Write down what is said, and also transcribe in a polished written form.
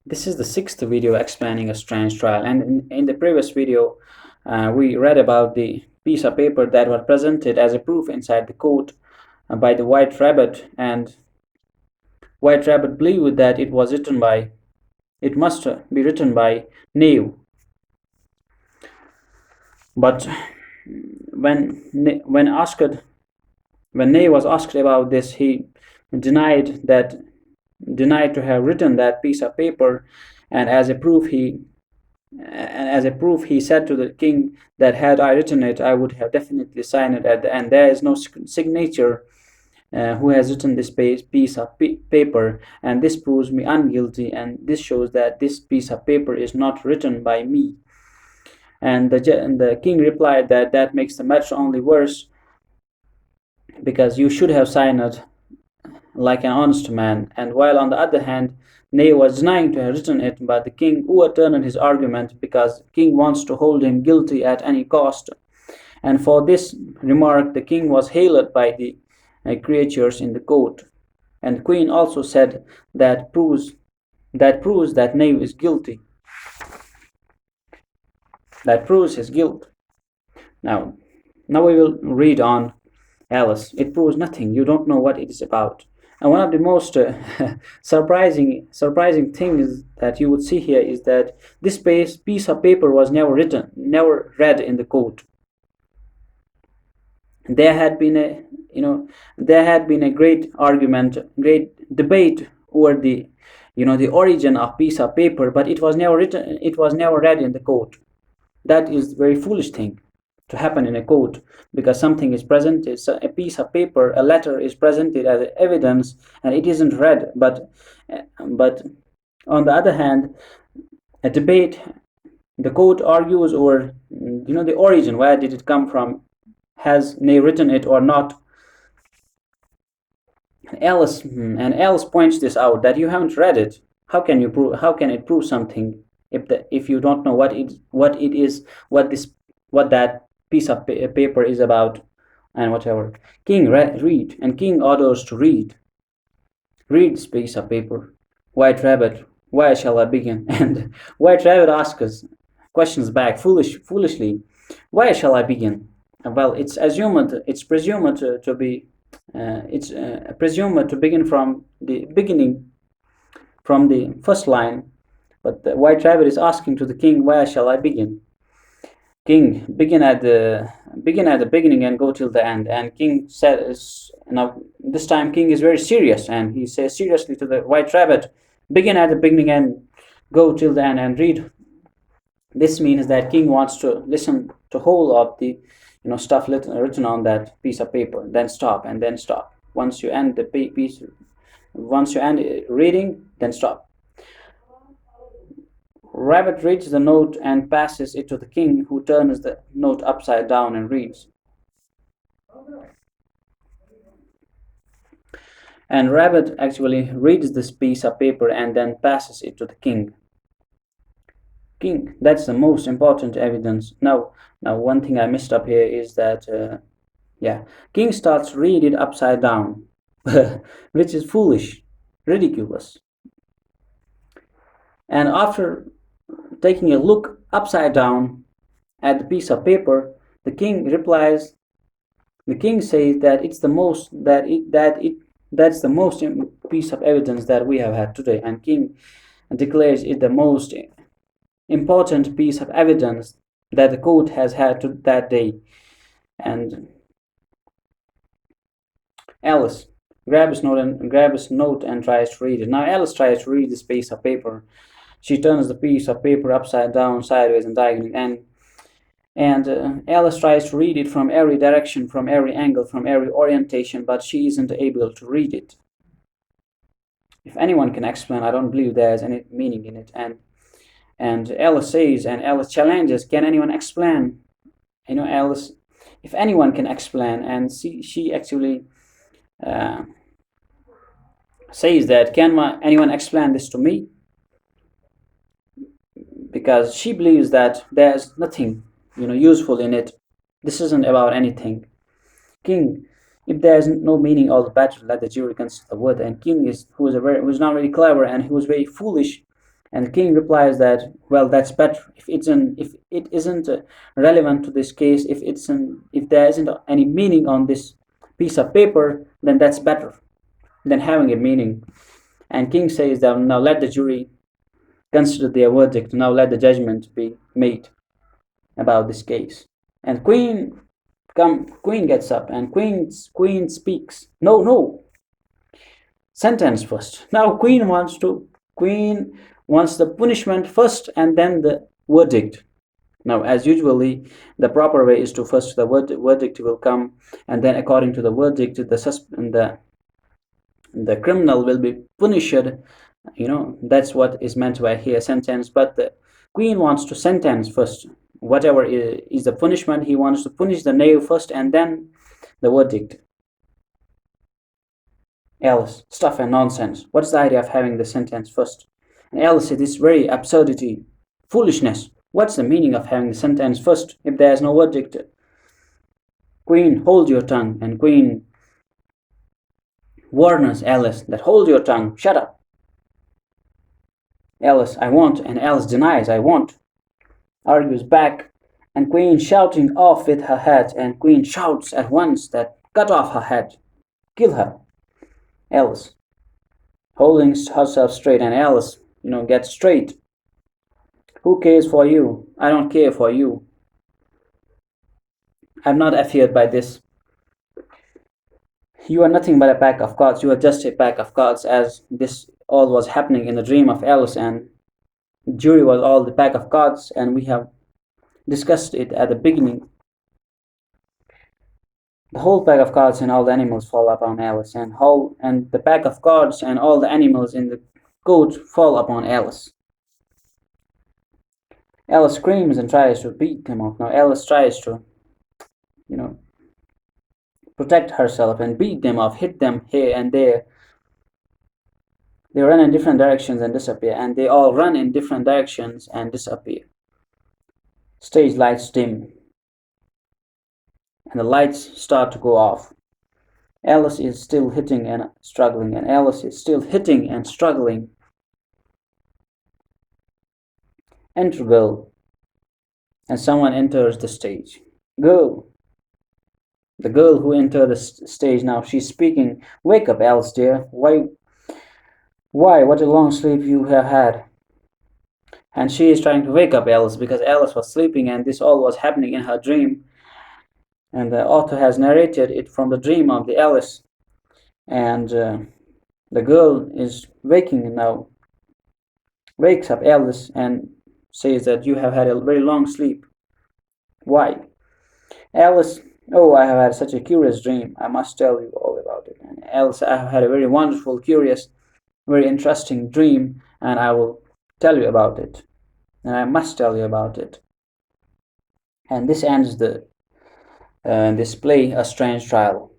This is the sixth video explaining a strange trial, and in the previous video we read about the piece of paper that was presented as a proof inside the court by the white rabbit, and white rabbit believed that it must be written by Neo. But when asked when Ney was asked about this, he denied that denied to have written that piece of paper, and as a proof he said to the king that had I written it, I would have definitely signed it at the end. There is no signature who has written this piece of paper, and this proves me unguilty, and this shows that this piece of paper is not written by me. And the king replied that that makes the matter only worse, because you should have signed it like an honest man. And while on the other hand, Ney was denying to have written it, but the king overturned his argument because the king wants to hold him guilty at any cost. And for this remark, the king was hailed by the creatures in the court. And the queen also said that proves that Ney is guilty. That proves his guilt. Now we will read on Alice. It proves nothing. You don't know what it is about. And one of the most surprising things that you would see here is that this piece of paper was never read in the court. There had been a great argument, great debate over the origin of piece of paper, but it was never written. It was never read in the court. That is a very foolish thing to happen in a court, because something is presented, so a piece of paper, a letter is presented as evidence, and it isn't read. But on the other hand, a debate, the court argues over the origin, where did it come from, has Ney written it or not. Alice points this out, that you haven't read it. How can it prove something if you don't know what that piece of paper is about, and whatever. King, read. And king orders to read this piece of paper. White rabbit, where shall I begin? And white rabbit asks questions back foolishly, where shall I begin? Well, it's presumed to be presumed to begin from the beginning, from the first line. But the white rabbit is asking to the king, where shall I begin? King, begin at the beginning and go till the end. And king says, now this time king is very serious, and he says seriously to the white rabbit, begin at the beginning and go till the end and read. This means that king wants to listen to whole of the stuff written on that piece of paper, then stop, and then stop. Once you end reading, then stop. Rabbit reads the note and passes it to the king, who turns the note upside down and reads. And Rabbit actually reads this piece of paper and then passes it to the king. King, that's the most important evidence. Now one thing I messed up here is that king starts read it upside down, which is foolish, ridiculous. And after taking a look upside down at the piece of paper, the king replies. The king says that that's the most piece of evidence that we have had today, and king declares it the most important piece of evidence that the court has had that day. And Alice grabs note and tries to read it. Now Alice tries to read this piece of paper. She turns the piece of paper upside down, sideways, and diagonally, and Alice tries to read it from every direction, from every angle, from every orientation, but she isn't able to read it. If anyone can explain, I don't believe there's any meaning in it. And Alice says, and Alice challenges, can anyone explain? Alice, if anyone can explain, and she actually says that, can anyone explain this to me? Because she believes that there's nothing useful in it. This isn't about anything. King, if there's no meaning, all the better. Let the jury consider the word. And king who's not very clever, and who was very foolish, And King replies that, well, that's better. If it isn't relevant to this case, if there isn't any meaning on this piece of paper, then that's better than having a meaning. And King says that now let the jury consider their verdict. Now let the judgment be made about this case. And Queen gets up and Queen speaks. No, no, sentence first. Now Queen wants the punishment first and then the verdict. Now, as usually, the proper way is to first the verdict will come, and then according to the verdict, the criminal will be punished. That's what is meant by here sentence. But the Queen wants to sentence first. Whatever is the punishment, he wants to punish the knave first and then the verdict. Alice, stuff and nonsense. What's the idea of having the sentence first? And Alice said, this very absurdity, foolishness. What's the meaning of having the sentence first if there is no verdict? Queen, hold your tongue. And Queen warns Alice that hold your tongue, shut up. Alice, I won't. And Alice denies, I won't. Argues back. And Queen shouting off with her head. And Queen shouts at once that cut off her head. Kill her. Alice, holding herself straight, and Alice, gets straight. Who cares for you? I don't care for you. I'm not affected by this. You are nothing but a pack of cards. You are just a pack of cards, as this all was happening in the dream of Alice, and the jury was all the pack of cards, and we have discussed it at the beginning. The whole pack of cards and all the animals fall upon Alice, and the pack of cards and all the animals in the court fall upon Alice. Alice screams and tries to beat them off. Now Alice tries to, protect herself and beat them off, hit them here and there. They run in different directions and disappear, and they all run in different directions and disappear. Stage lights dim, and the lights start to go off. Alice is still hitting and struggling, and Alice is still hitting and struggling. Enter girl, and someone enters the stage. Girl. The girl who entered the stage now, she's speaking. Wake up, Alice dear. Why, what a long sleep you have had. And she is trying to wake up Alice because Alice was sleeping and this all was happening in her dream. And the author has narrated it from the dream of the Alice. And the girl is waking now, wakes up Alice and says that you have had a very long sleep. Why? Alice, oh, I have had such a curious dream. I must tell you all about it. And Alice, I have had a very wonderful, curious, very interesting dream, and I will tell you about it. And I must tell you about it. And this ends the this play, A Strange Trial.